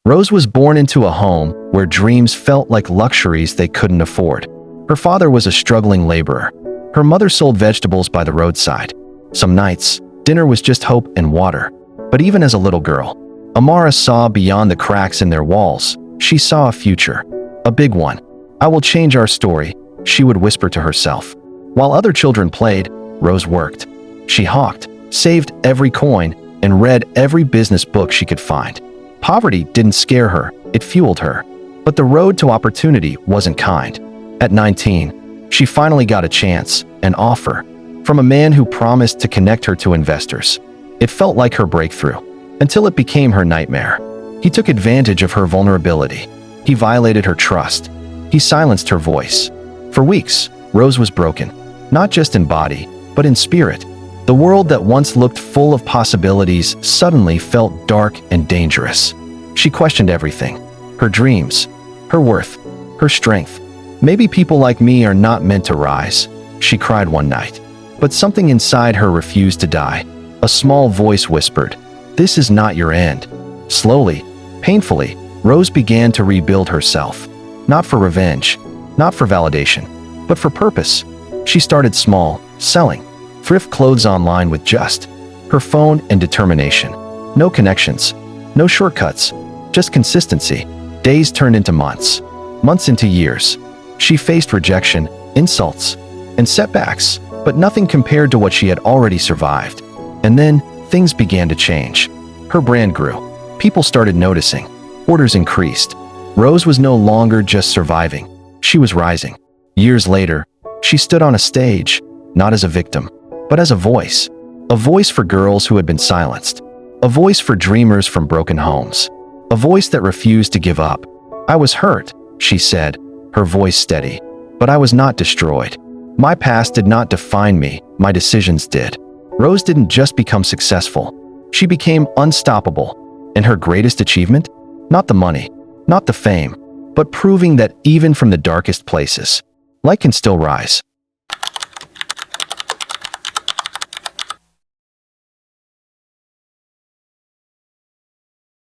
Rose was born into a home where dreams felt like luxuries they couldn't afford. Her father was a struggling laborer. Her mother sold vegetables by the roadside. Some nights, dinner was just hope and water. But even as a little girl, Amara saw beyond the cracks in their walls. She saw a future, a big one. "I will change our story," she would whisper to herself. While other children played, Rose worked. She hawked, saved every coin, and read every business book she could find. Poverty didn't scare her, it fueled her. But the road to opportunity wasn't kind. At 19, she finally got a chance, an offer, from a man who promised to connect her to investors. It felt like her breakthrough, until it became her nightmare. He took advantage of her vulnerability. He violated her trust. He silenced her voice. For weeks, Rose was broken, not just in body, but in spirit. The world that once looked full of possibilities suddenly felt dark and dangerous. She questioned everything: her dreams, her worth, her strength. "Maybe people like me are not meant to rise," she cried one night. But something inside her refused to die. A small voice whispered, "This is not your end." Slowly, painfully, Rose began to rebuild herself. Not for revenge, not for validation, but for purpose. She started small, selling thrift clothes online with just her phone and determination. No connections, no shortcuts, just consistency. Days turned into months, months into years. She faced rejection, insults, and setbacks, but nothing compared to what she had already survived. And then, things began to change. Her brand grew. People started noticing. Orders increased. Rose was no longer just surviving. She was rising. Years later, she stood on a stage, not as a victim, but as a voice. A voice for girls who had been silenced. A voice for dreamers from broken homes. A voice that refused to give up. "I was hurt," she said, her voice steady, "but I was not destroyed. My past did not define me, my decisions did." Rose didn't just become successful. She became unstoppable. And her greatest achievement? Not the money, not the fame, but proving that even from the darkest places, light can still rise.